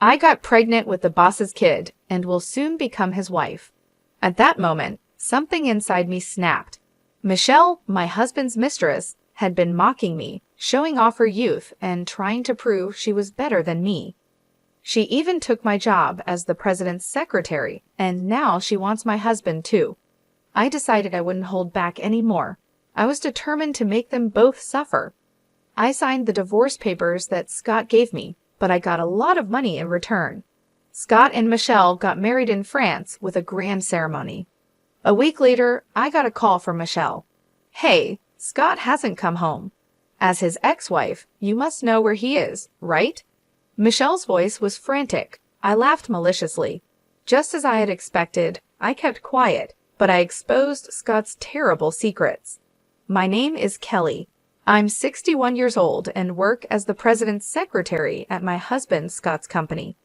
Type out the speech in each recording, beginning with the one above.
I got pregnant with the boss's kid and will soon become his wife. At that moment, something inside me snapped. Michelle, my husband's mistress, had been mocking me, showing off her youth and trying to prove she was better than me. She even took my job as the president's secretary, and now she wants my husband too. I decided I wouldn't hold back anymore. I was determined to make them both suffer. I signed the divorce papers that Scott gave me, but I got a lot of money in return. Scott and Michelle got married in France with a grand ceremony. A week later, I got a call from Michelle. "Hey, Scott hasn't come home. As his ex-wife, you must know where he is, right?" Michelle's voice was frantic. I laughed maliciously. Just as I had expected, I kept quiet, but I exposed Scott's terrible secrets. My name is Kelly. I'm 61 years old and work as the president's secretary at my husband Scott's company.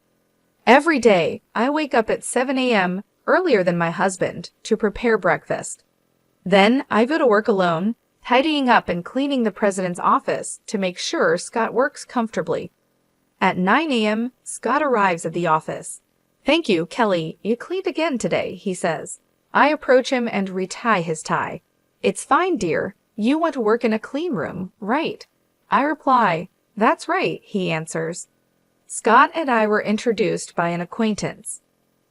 Every day, I wake up at 7 a.m., earlier than my husband, to prepare breakfast. Then I go to work alone, tidying up and cleaning the president's office to make sure Scott works comfortably. At 9 a.m., Scott arrives at the office. "Thank you, Kelly. You cleaned again today," he says. I approach him and retie his tie. "It's fine, dear. You want to work in a clean room, right?" I reply, "That's right," he answers. Scott and I were introduced by an acquaintance.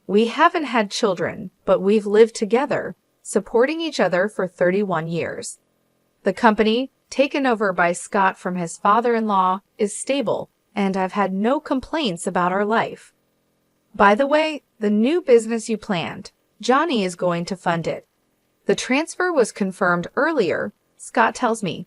We haven't had children, but we've lived together, supporting each other for 31 years. The company, taken over by Scott from his father-in-law, is stable, and I've had no complaints about our life. By the way, the new business you planned, Johnny is going to fund it. The transfer was confirmed earlier, Scott tells me.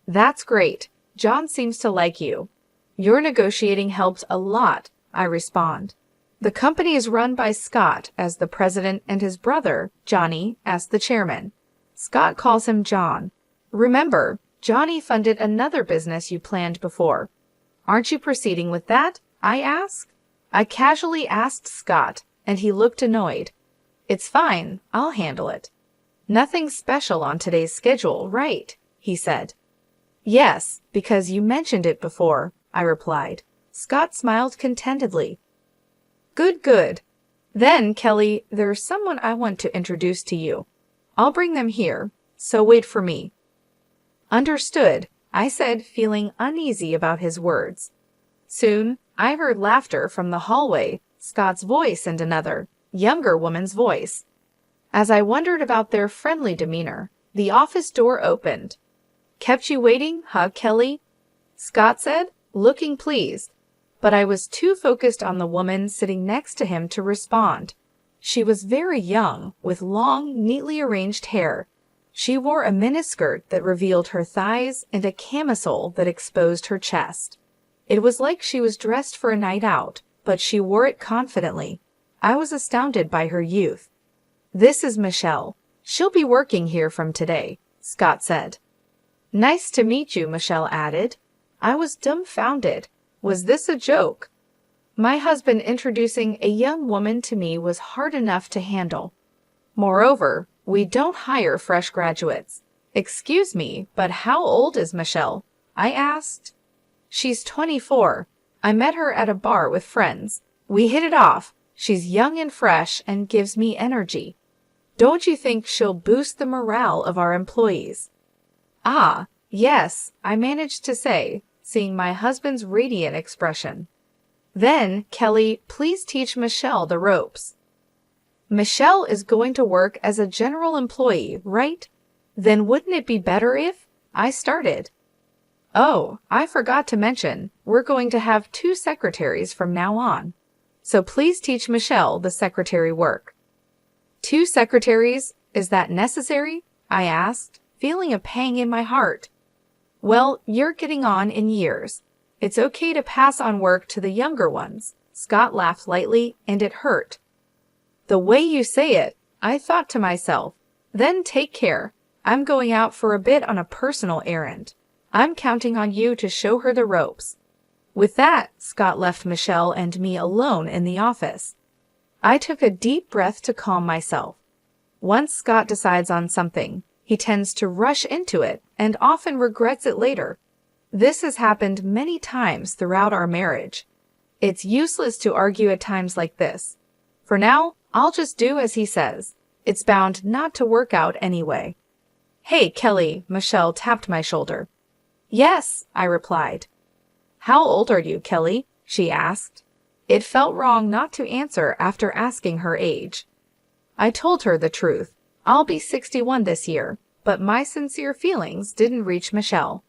"That's great. John seems to like you." "Your negotiating helped a lot," I respond. The company is run by Scott as the president and his brother, Johnny, as the chairman. Scott calls him John. "Remember, Johnny funded another business you planned before. Aren't you proceeding with that?" I asked. I casually asked Scott, and he looked annoyed. "It's fine. I'll handle it." "Nothing special on today's schedule, right?" he said. "Yes, because you mentioned it before," I replied. Scott smiled contentedly. Good, good. Then, Kelly, there's someone I want to introduce to you. I'll bring them here, so wait for me." "Understood," I said, feeling uneasy about his words. Soon, I heard laughter from the hallway, Scott's voice and another, younger woman's voice. As I wondered about their friendly demeanor, the office door opened. "Kept you waiting, huh, Kelly?" Scott said, looking pleased. But I was too focused on the woman sitting next to him to respond. She was very young, with long, neatly arranged hair. She wore a miniskirt that revealed her thighs and a camisole that exposed her chest. It was like she was dressed for a night out, but she wore it confidently. I was astounded by her youth. "This is Michelle. She'll be working here from today," Scott said. "Nice to meet you," Michelle added. I was dumbfounded. Was this a joke? My husband introducing a young woman to me was hard enough to handle. Moreover, we don't hire fresh graduates. "Excuse me, but how old is Michelle?" I asked. "She's 24. I met her at a bar with friends. We hit it off. She's young and fresh and gives me energy. Don't you think she'll boost the morale of our employees?" "Ah, yes," I managed to say, seeing my husband's radiant expression. "Then, Kelly, please teach Michelle the ropes." "Michelle is going to work as a general employee, right? Then wouldn't it be better if—" I started. "Oh, I forgot to mention, we're going to have 2 secretaries from now on. So please teach Michelle the secretary work." "2 secretaries? Is that necessary?" I asked, feeling a pang in my heart. "Well, you're getting on in years. It's okay to pass on work to the younger ones." Scott laughed lightly, and it hurt. "The way you say it," I thought to myself. "Then take care. I'm going out for a bit on a personal errand. I'm counting on you to show her the ropes." With that, Scott left Michelle and me alone in the office. I took a deep breath to calm myself. Once Scott decides on something, he tends to rush into it and often regrets it later. This has happened many times throughout our marriage. It's useless to argue at times like this. For now, I'll just do as he says. It's bound not to work out anyway. Hey, Kelly, Michelle tapped my shoulder. Yes, I replied. How old are you, Kelly? She asked. It felt wrong not to answer after asking her age. I told her the truth. I'll be 61 this year, but my sincere feelings didn't reach Michelle.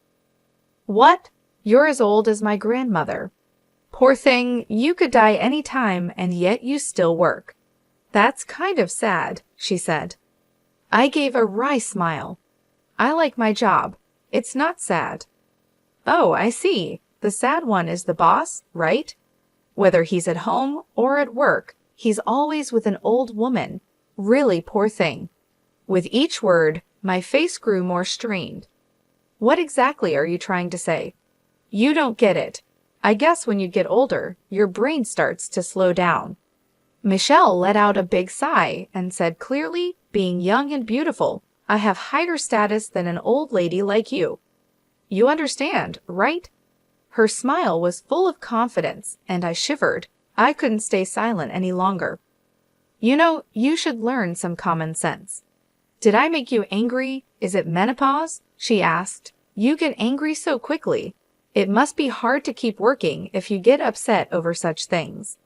What? You're as old as my grandmother. Poor thing, you could die any time and yet you still work. That's kind of sad, she said. I gave a wry smile. I like my job. It's not sad. Oh, I see. The sad one is the boss, right? Whether he's at home or at work, he's always with an old woman. Really poor thing. With each word, my face grew more strained. What exactly are you trying to say? You don't get it. I guess when you get older, your brain starts to slow down. Michelle let out a big sigh and said clearly, being young and beautiful, I have higher status than an old lady like you. You understand, right? Her smile was full of confidence, and I shivered. I couldn't stay silent any longer. You know, you should learn some common sense. Did I make you angry? Is it menopause? She asked. You get angry so quickly. It must be hard to keep working if you get upset over such things.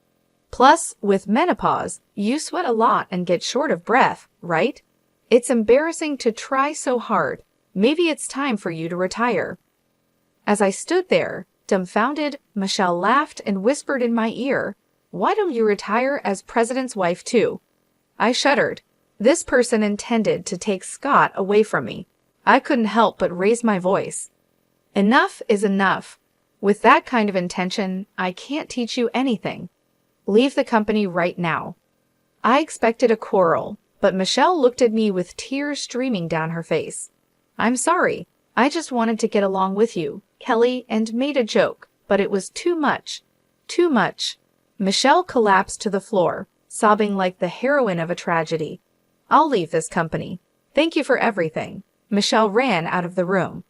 Plus, with menopause, you sweat a lot and get short of breath, right? It's embarrassing to try so hard. Maybe it's time for you to retire. As I stood there, dumbfounded, Michelle laughed and whispered in my ear, Why don't you retire as president's wife too? I shuddered. This person intended to take Scott away from me. I couldn't help but raise my voice. Enough is enough. With that kind of intention, I can't teach you anything. Leave the company right now. I expected a quarrel, but Michelle looked at me with tears streaming down her face. I'm sorry. I just wanted to get along with you, Kelly, and made a joke, but it was too much. Too much. Michelle collapsed to the floor, sobbing like the heroine of a tragedy. I'll leave this company. Thank you for everything. Michelle ran out of the room.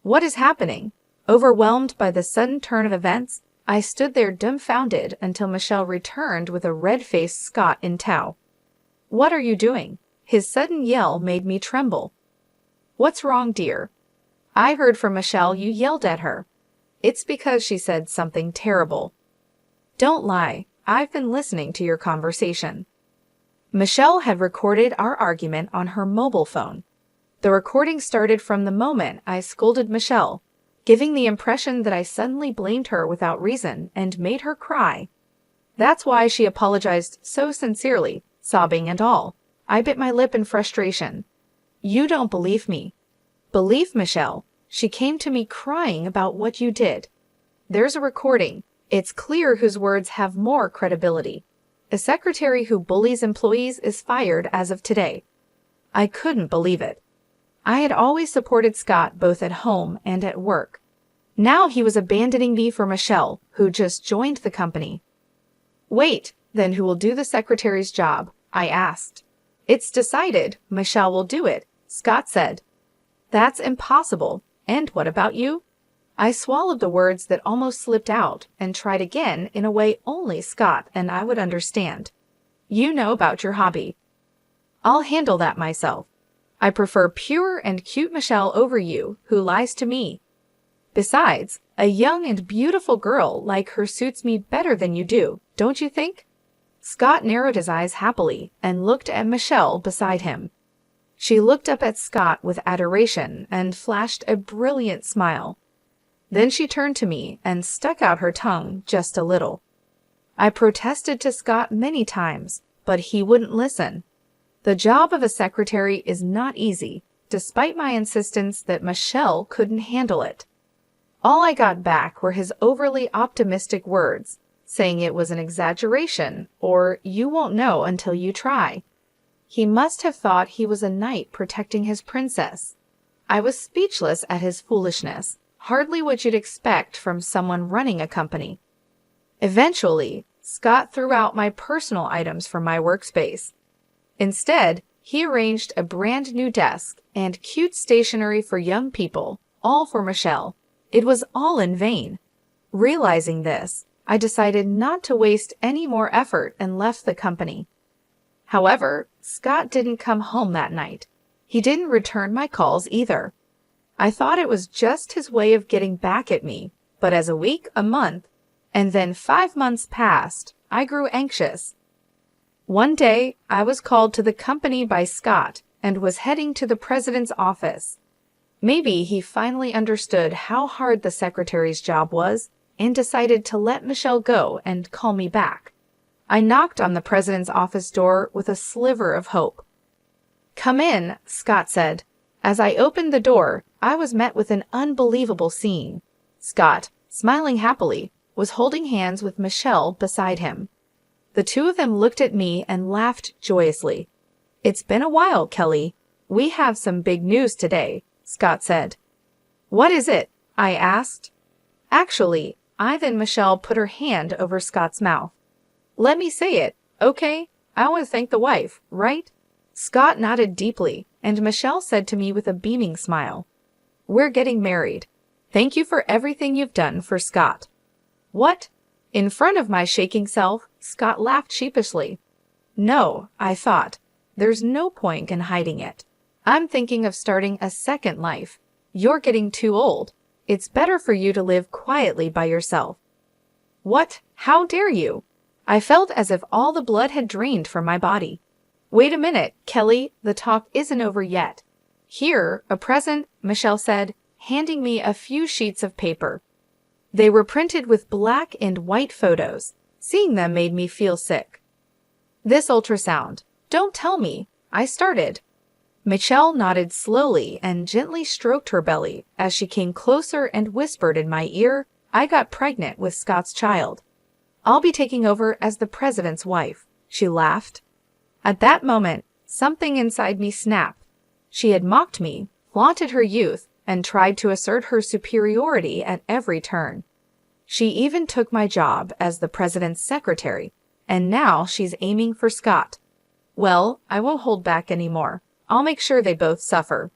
What is happening? Overwhelmed by the sudden turn of events, I stood there dumbfounded until Michelle returned with a red-faced Scott in tow. What are you doing? His sudden yell made me tremble. What's wrong, dear? I heard from Michelle you yelled at her. It's because she said something terrible. Don't lie. I've been listening to your conversation. Michelle had recorded our argument on her mobile phone. The recording started from the moment I scolded Michelle, giving the impression that I suddenly blamed her without reason and made her cry. That's why she apologized so sincerely, sobbing and all. I bit my lip in frustration. You don't believe me. Believe Michelle. She came to me crying about what you did. There's a recording. It's clear whose words have more credibility. A secretary who bullies employees is fired as of today. I couldn't believe it. I had always supported Scott both at home and at work. Now he was abandoning me for Michelle, who just joined the company. Wait, then who will do the secretary's job? I asked. It's decided. Michelle will do it, Scott said. That's impossible. And what about you? I swallowed the words that almost slipped out and tried again in a way only Scott and I would understand. You know about your hobby. I'll handle that myself. I prefer pure and cute Michelle over you, who lies to me. Besides, a young and beautiful girl like her suits me better than you do, don't you think? Scott narrowed his eyes happily and looked at Michelle beside him. She looked up at Scott with adoration and flashed a brilliant smile. Then she turned to me and stuck out her tongue just a little. I protested to Scott many times, but he wouldn't listen. The job of a secretary is not easy, despite my insistence that Michelle couldn't handle it. All I got back were his overly optimistic words, saying it was an exaggeration or you won't know until you try. He must have thought he was a knight protecting his princess. I was speechless at his foolishness, hardly what you'd expect from someone running a company. Eventually, Scott threw out my personal items from my workspace. Instead, he arranged a brand new desk and cute stationery for young people, all for Michelle. It was all in vain. Realizing this, I decided not to waste any more effort and left the company. However, Scott didn't come home that night. He didn't return my calls either. I thought it was just his way of getting back at me, but as a week, a month, and then 5 months passed, I grew anxious. One day, I was called to the company by Scott and was heading to the president's office. Maybe he finally understood how hard the secretary's job was and decided to let Michelle go and call me back. I knocked on the president's office door with a sliver of hope. "Come in," Scott said. As I opened the door, I was met with an unbelievable scene. Scott, smiling happily, was holding hands with Michelle beside him. The two of them looked at me and laughed joyously. "It's been a while, Kelly. We have some big news today," Scott said. "What is it?" I asked. Actually, then Michelle put her hand over Scott's mouth. "Let me say it, okay? I want to thank the wife, right?" Scott nodded deeply, and Michelle said to me with a beaming smile, "We're getting married. Thank you for everything you've done for Scott." "What?" In front of my shaking self, Scott laughed sheepishly. "No," I thought. "There's no point in hiding it. I'm thinking of starting a second life. You're getting too old. It's better for you to live quietly by yourself." "What? How dare you?" I felt as if all the blood had drained from my body. "Wait a minute, Kelly, the talk isn't over yet. Here, a present," Michelle said, handing me a few sheets of paper. They were printed with black and white photos. Seeing them made me feel sick. "This ultrasound. Don't tell me," I started. Michelle nodded slowly and gently stroked her belly as she came closer and whispered in my ear, "I got pregnant with Scott's child. I'll be taking over as the president's wife." She laughed. At that moment, something inside me snapped. She had mocked me, flaunted her youth, and tried to assert her superiority at every turn. She even took my job as the president's secretary, and now she's aiming for Scott. Well, I won't hold back anymore. I'll make sure they both suffer.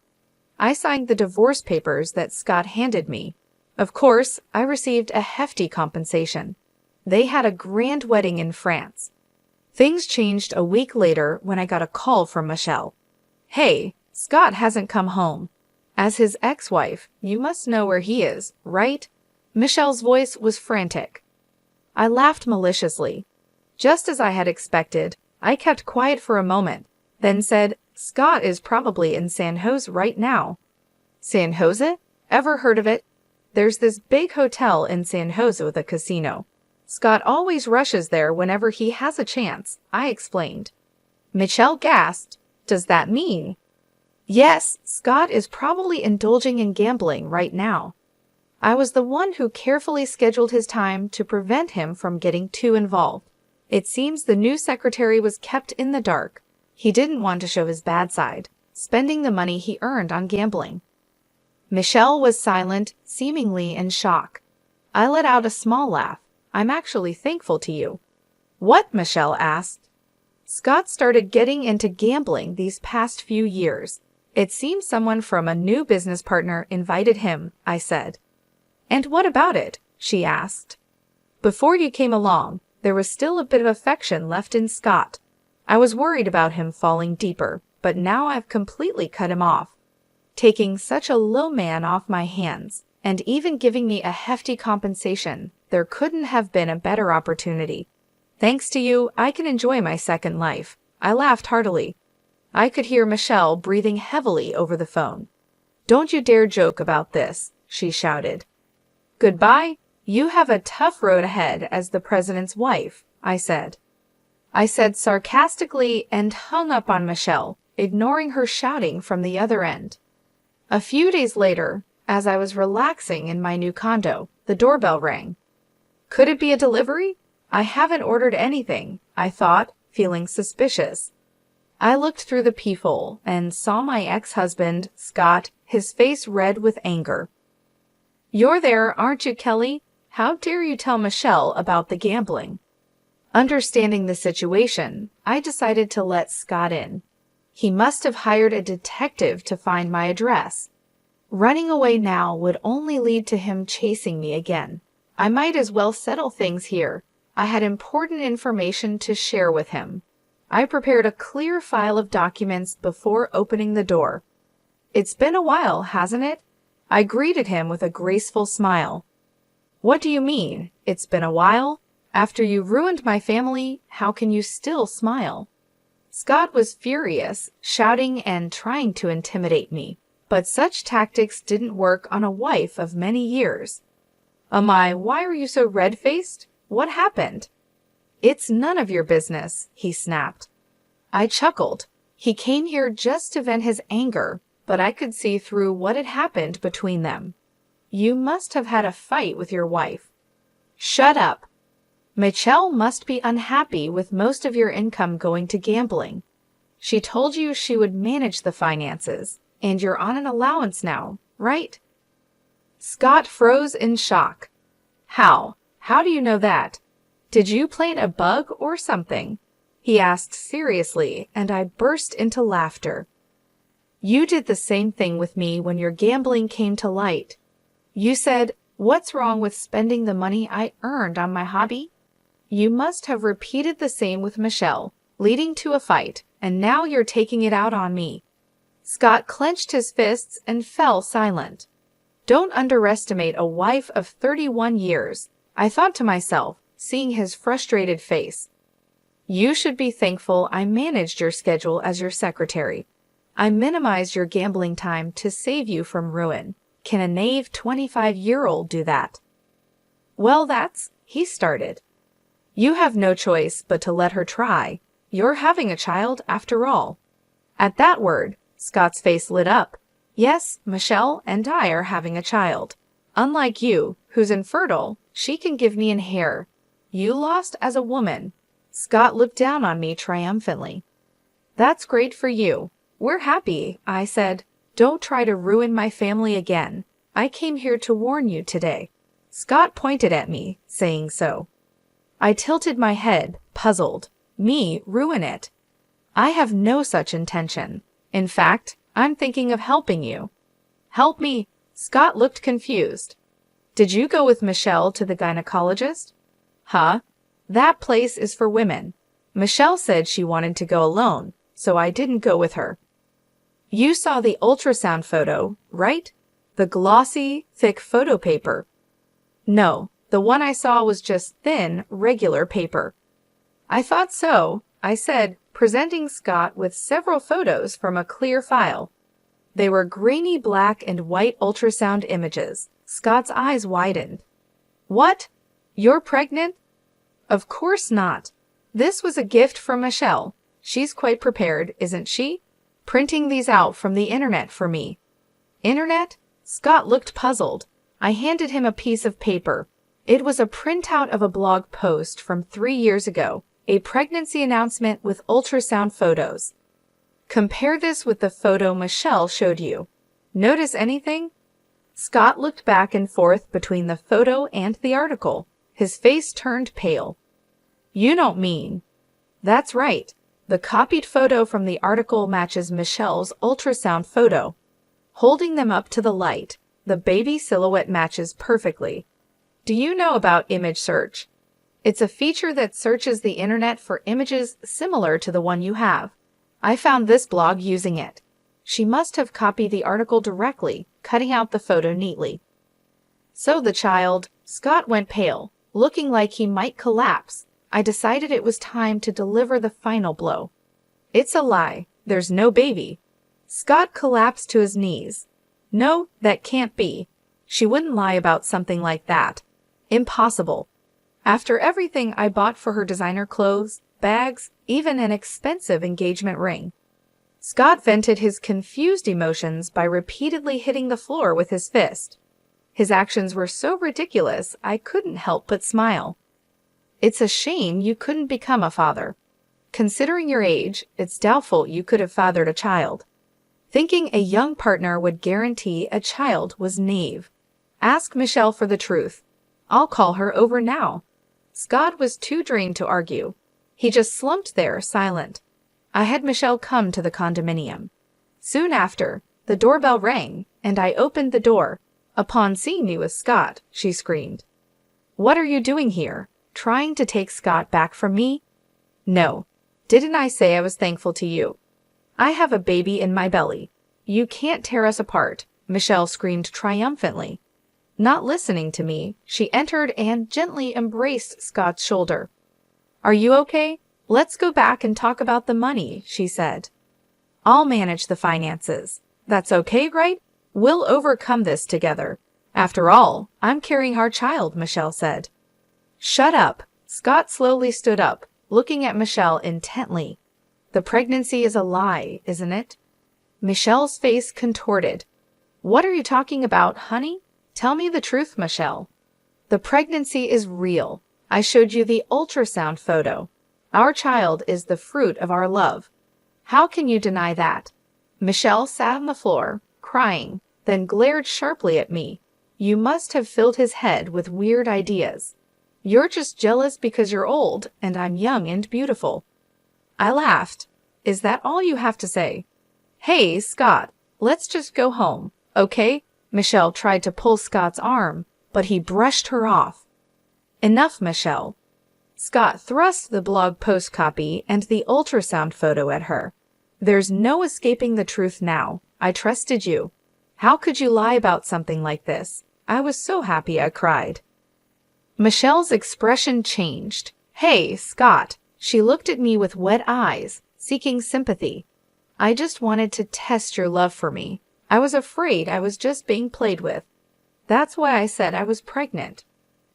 I signed the divorce papers that Scott handed me. Of course, I received a hefty compensation. They had a grand wedding in France. Things changed a week later when I got a call from Michelle. "Hey, Scott hasn't come home. As his ex-wife, you must know where he is, right?" Michelle's voice was frantic. I laughed maliciously. Just as I had expected, I kept quiet for a moment, then said, "Scott is probably in San Jose right now." "San Jose? Ever heard of it? There's this big hotel in San Jose with a casino. Scott always rushes there whenever he has a chance," I explained. Michelle gasped. "Does that mean?" "Yes, Scott is probably indulging in gambling right now." I was the one who carefully scheduled his time to prevent him from getting too involved. It seems the new secretary was kept in the dark. He didn't want to show his bad side, spending the money he earned on gambling. Michelle was silent, seemingly in shock. I let out a small laugh. "I'm actually thankful to you." "What?" Michelle asked. "Scott started getting into gambling these past few years. It seems someone from a new business partner invited him," I said. "And what about it?" she asked. "Before you came along, there was still a bit of affection left in Scott. I was worried about him falling deeper, but now I've completely cut him off. Taking such a low man off my hands, and even giving me a hefty compensation, there couldn't have been a better opportunity. Thanks to you, I can enjoy my second life." I laughed heartily. I could hear Michelle breathing heavily over the phone. "Don't you dare joke about this," she shouted. "Goodbye. You have a tough road ahead as the president's wife," I said. I said sarcastically and hung up on Michelle, ignoring her shouting from the other end. A few days later, as I was relaxing in my new condo, the doorbell rang. Could it be a delivery? I haven't ordered anything, I thought, feeling suspicious. I looked through the peephole and saw my ex-husband, Scott, his face red with anger. "You're there, aren't you, Kelly? How dare you tell Michelle about the gambling?" Understanding the situation, I decided to let Scott in. He must have hired a detective to find my address. Running away now would only lead to him chasing me again. I might as well settle things here. I had important information to share with him. I prepared a clear file of documents before opening the door. It's been a while, hasn't it? I greeted him with a graceful smile. What do you mean, it's been a while? After you ruined my family, how can you still smile? Scott was furious, shouting and trying to intimidate me, but such tactics didn't work on a wife of many years. Why are you so red-faced? What happened? It's none of your business, he snapped. I chuckled. He came here just to vent his anger, but I could see through what had happened between them. You must have had a fight with your wife. Shut up. Michelle must be unhappy with most of your income going to gambling. She told you she would manage the finances, and you're on an allowance now, right? Scott froze in shock. How? How do you know that? Did you plant a bug or something? He asked seriously, and I burst into laughter. You did the same thing with me when your gambling came to light. You said, "What's wrong with spending the money I earned on my hobby?" You must have repeated the same with Michelle, leading to a fight, and now you're taking it out on me. Scott clenched his fists and fell silent. Don't underestimate a wife of 31 years, I thought to myself, seeing his frustrated face. You should be thankful I managed your schedule as your secretary. I minimized your gambling time to save you from ruin. Can a naive 25-year-old do that? Well, he started. You have no choice but to let her try. You're having a child after all. At that word, Scott's face lit up. Yes, Michelle and I are having a child. Unlike you, who's infertile, she can give me an heir. You lost as a woman. Scott looked down on me triumphantly. That's great for you. We're happy, I said. Don't try to ruin my family again. I came here to warn you today. Scott pointed at me, saying so. I tilted my head, puzzled. Me ruin it? I have no such intention. In fact, I'm thinking of helping you. Help me? Scott looked confused. Did you go with Michelle to the gynecologist? Huh? That place is for women. Michelle said she wanted to go alone, so I didn't go with her. You saw the ultrasound photo, right? The glossy, thick photo paper. No, the one I saw was just thin, regular paper. I thought so, I said, presenting Scott with several photos from a clear file. They were grainy black and white ultrasound images. Scott's eyes widened. What? You're pregnant? Of course not. This was a gift from Michelle. She's quite prepared, isn't she? Printing these out from the internet for me. Internet? Scott looked puzzled. I handed him a piece of paper. It was a printout of a blog post from 3 years ago, a pregnancy announcement with ultrasound photos. Compare this with the photo Michelle showed you. Notice anything? Scott looked back and forth between the photo and the article. His face turned pale. You don't mean... That's right. The copied photo from the article matches Michelle's ultrasound photo. Holding them up to the light, the baby silhouette matches perfectly. Do you know about image search? It's a feature that searches the internet for images similar to the one you have. I found this blog using it. She must have copied the article directly, cutting out the photo neatly. So the child... Scott went pale, looking like he might collapse. I decided it was time to deliver the final blow. It's a lie. There's no baby. Scott collapsed to his knees. No, that can't be. She wouldn't lie about something like that. Impossible. After everything I bought for her designer clothes, bags, even an expensive engagement ring. Scott vented his confused emotions by repeatedly hitting the floor with his fist. His actions were so ridiculous I couldn't help but smile. It's a shame you couldn't become a father. Considering your age, it's doubtful you could have fathered a child. Thinking a young partner would guarantee a child was naive. Ask Michelle for the truth. I'll call her over now. Scott was too drained to argue. He just slumped there, silent. I had Michelle come to the condominium. Soon after, the doorbell rang, and I opened the door. Upon seeing me with Scott, she screamed. What are you doing here? Trying to take Scott back from me? No. Didn't I say I was thankful to you? I have a baby in my belly. You can't tear us apart, Michelle screamed triumphantly. Not listening to me, she entered and gently embraced Scott's shoulder. Are you okay? Let's go back and talk about the money, she said. I'll manage the finances. That's okay, right? We'll overcome this together. After all, I'm carrying our child, Michelle said. Shut up. Scott slowly stood up, looking at Michelle intently. The pregnancy is a lie, isn't it? Michelle's face contorted. What are you talking about, honey? Tell me the truth, Michelle. The pregnancy is real. I showed you the ultrasound photo. Our child is the fruit of our love. How can you deny that? Michelle sat on the floor, crying, then glared sharply at me. You must have filled his head with weird ideas. You're just jealous because you're old and I'm young and beautiful. I laughed. Is that all you have to say? Hey, Scott, let's just go home, okay? Michelle tried to pull Scott's arm, but he brushed her off. Enough, Michelle. Scott thrust the blog post copy and the ultrasound photo at her. There's no escaping the truth now. I trusted you. How could you lie about something like this? I was so happy I cried. Michelle's expression changed. Hey, Scott. She looked at me with wet eyes, seeking sympathy. I just wanted to test your love for me. I was afraid I was just being played with. That's why I said I was pregnant.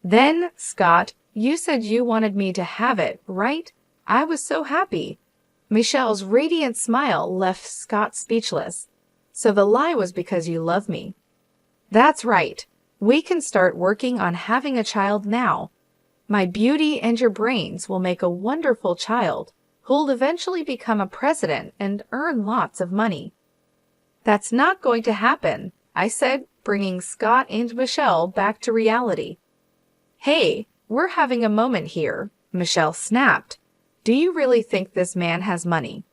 Then, Scott, you said you wanted me to have it, right? I was so happy. Michelle's radiant smile left Scott speechless. So the lie was because you love me. That's right. We can start working on having a child now. My beauty and your brains will make a wonderful child who'll eventually become a president and earn lots of money. That's not going to happen, I said, bringing Scott and Michelle back to reality. Hey, we're having a moment here, Michelle snapped. Do you really think this man has money?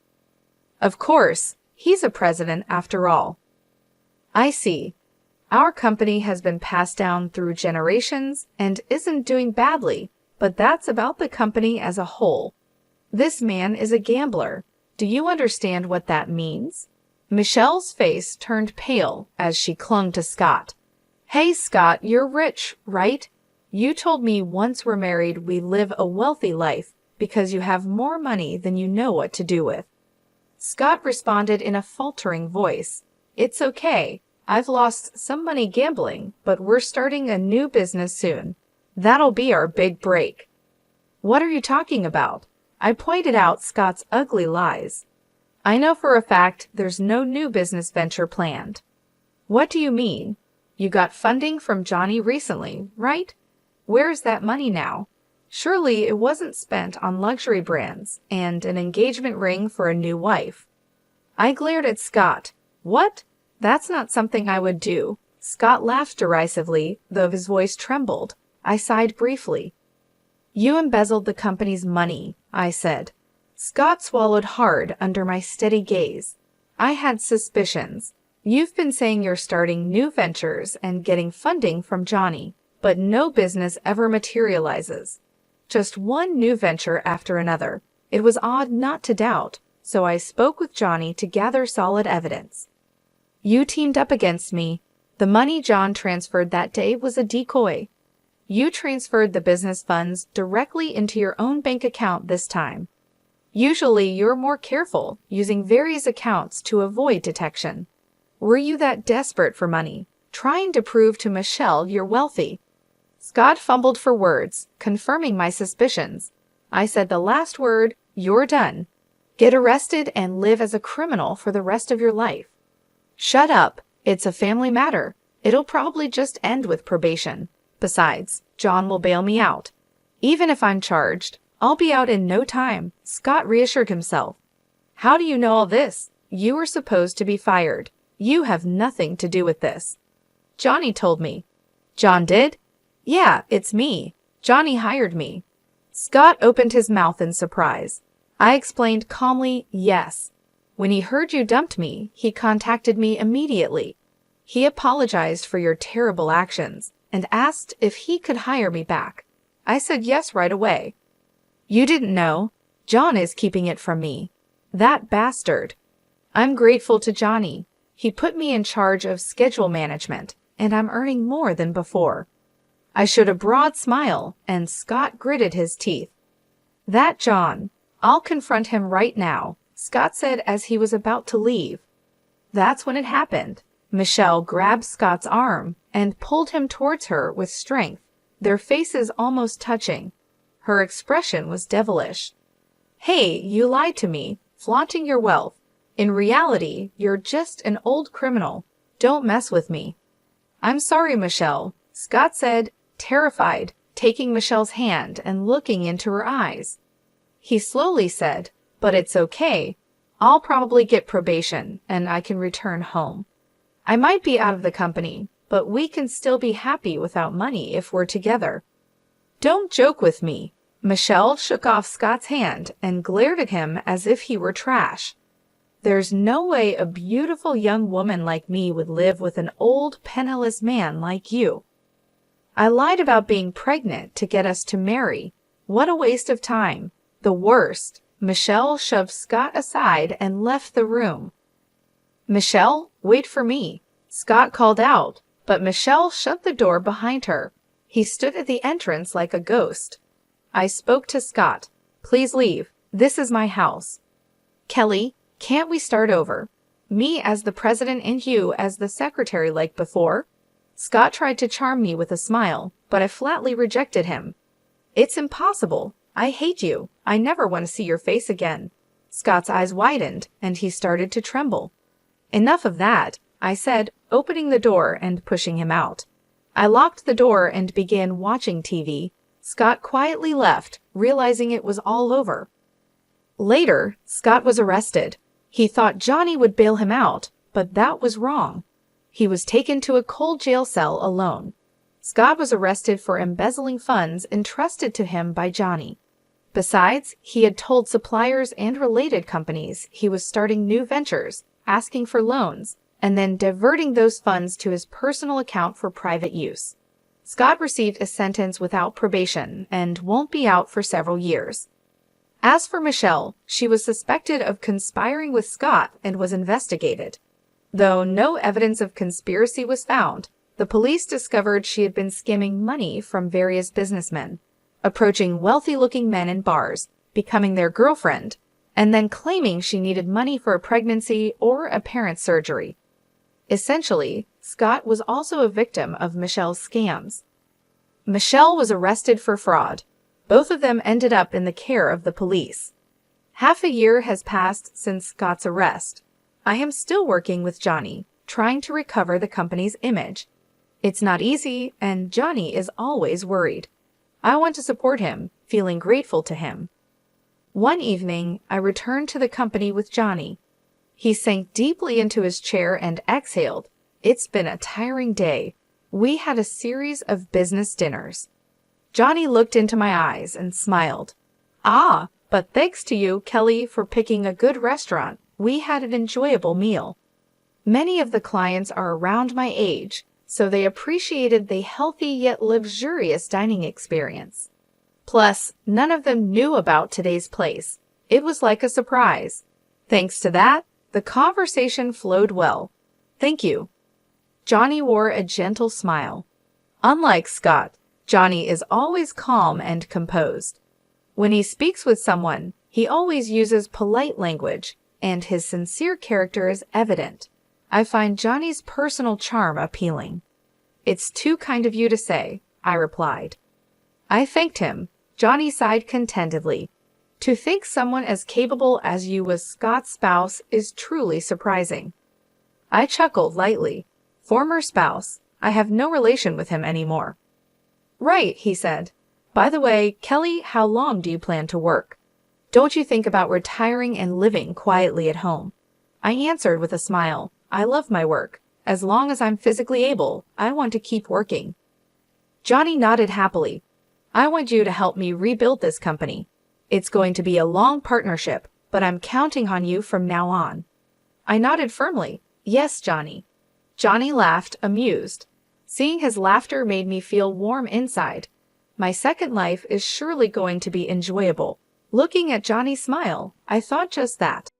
Of course, he's a president after all. I see. Our company has been passed down through generations and isn't doing badly, but that's about the company as a whole. This man is a gambler. Do you understand what that means? Michelle's face turned pale as she clung to Scott. Hey, Scott, you're rich, right? You told me once we're married we live a wealthy life because you have more money than you know what to do with. Scott responded in a faltering voice. It's okay. I've lost some money gambling, but we're starting a new business soon. That'll be our big break. What are you talking about? I pointed out Scott's ugly lies. I know for a fact there's no new business venture planned. What do you mean? You got funding from Johnny recently, right? Where's that money now? Surely it wasn't spent on luxury brands and an engagement ring for a new wife. I glared at Scott. What? That's not something I would do. Scott laughed derisively, though his voice trembled. I sighed briefly. You embezzled the company's money, I said. Scott swallowed hard under my steady gaze. I had suspicions. You've been saying you're starting new ventures and getting funding from Johnny, but no business ever materializes. Just one new venture after another. It was odd not to doubt, so I spoke with Johnny to gather solid evidence. You teamed up against me. The money John transferred that day was a decoy. You transferred the business funds directly into your own bank account this time. Usually you're more careful, using various accounts to avoid detection. Were you that desperate for money, trying to prove to Michelle you're wealthy? Scott fumbled for words, confirming my suspicions. I said the last word, you're done. Get arrested and live as a criminal for the rest of your life. Shut up. It's a family matter. It'll probably just end with probation. Besides, John will bail me out. Even if I'm charged, I'll be out in no time, Scott reassured himself. How do you know all this? You were supposed to be fired. You have nothing to do with this. Johnny told me. John did? Yeah, it's me. Johnny hired me. Scott opened his mouth in surprise. I explained calmly, yes. When he heard you dumped me, he contacted me immediately. He apologized for your terrible actions and asked if he could hire me back. I said yes right away. You didn't know? John is keeping it from me. That bastard. I'm grateful to Johnny. He put me in charge of schedule management, and I'm earning more than before. I showed a broad smile, and Scott gritted his teeth. That John. I'll confront him right now, Scott said as he was about to leave. That's when it happened. Michelle grabbed Scott's arm and pulled him towards her with strength, their faces almost touching. Her expression was devilish. Hey, you lied to me, flaunting your wealth. In reality, you're just an old criminal. Don't mess with me. I'm sorry, Michelle, Scott said, terrified, taking Michelle's hand and looking into her eyes. He slowly said, but it's okay. I'll probably get probation and I can return home. I might be out of the company, but we can still be happy without money if we're together. Don't joke with me. Michelle shook off Scott's hand and glared at him as if he were trash. There's no way a beautiful young woman like me would live with an old, penniless man like you. I lied about being pregnant to get us to marry. What a waste of time. The worst. Michelle shoved Scott aside and left the room. Michelle, wait for me, Scott called out, but Michelle shut the door behind her. He stood at the entrance like a ghost. I spoke to Scott. Please leave. This is my house. Kelly, can't we start over? Me as the president and you as the secretary like before? Scott tried to charm me with a smile, but I flatly rejected him. It's impossible. I hate you. I never want to see your face again. Scott's eyes widened, and he started to tremble. Enough of that, I said, opening the door and pushing him out. I locked the door and began watching TV. Scott quietly left, realizing it was all over. Later, Scott was arrested. He thought Johnny would bail him out, but that was wrong. He was taken to a cold jail cell alone. Scott was arrested for embezzling funds entrusted to him by Johnny. Besides, he had told suppliers and related companies he was starting new ventures, asking for loans, and then diverting those funds to his personal account for private use. Scott received a sentence without probation and won't be out for several years. As for Michelle, she was suspected of conspiring with Scott and was investigated. Though no evidence of conspiracy was found, the police discovered she had been skimming money from various businessmen, approaching wealthy-looking men in bars, becoming their girlfriend, and then claiming she needed money for a pregnancy or a parent's surgery. Essentially, Scott was also a victim of Michelle's scams. Michelle was arrested for fraud. Both of them ended up in the care of the police. Half a year has passed since Scott's arrest. I am still working with Johnny, trying to recover the company's image. It's not easy, and Johnny is always worried. I want to support him, feeling grateful to him. One evening, I returned to the company with Johnny. He sank deeply into his chair and exhaled. It's been a tiring day. We had a series of business dinners. Johnny looked into my eyes and smiled. Ah, but thanks to you, Kelly, for picking a good restaurant. We had an enjoyable meal. Many of the clients are around my age, so they appreciated the healthy yet luxurious dining experience. Plus, none of them knew about today's place. It was like a surprise. Thanks to that, the conversation flowed well. Thank you. Johnny wore a gentle smile. Unlike Scott, Johnny is always calm and composed. When he speaks with someone, he always uses polite language, and his sincere character is evident. I find Johnny's personal charm appealing. It's too kind of you to say, I replied. I thanked him. Johnny sighed contentedly. To think someone as capable as you was Scott's spouse is truly surprising. I chuckled lightly. Former spouse. I have no relation with him anymore. Right, he said. By the way, Kelly, how long do you plan to work? Don't you think about retiring and living quietly at home? I answered with a smile. I love my work. As long as I'm physically able, I want to keep working. Johnny nodded happily. I want you to help me rebuild this company. It's going to be a long partnership, but I'm counting on you from now on. I nodded firmly. Yes, Johnny. Johnny laughed, amused. Seeing his laughter made me feel warm inside. My second life is surely going to be enjoyable. Looking at Johnny smile, I thought just that.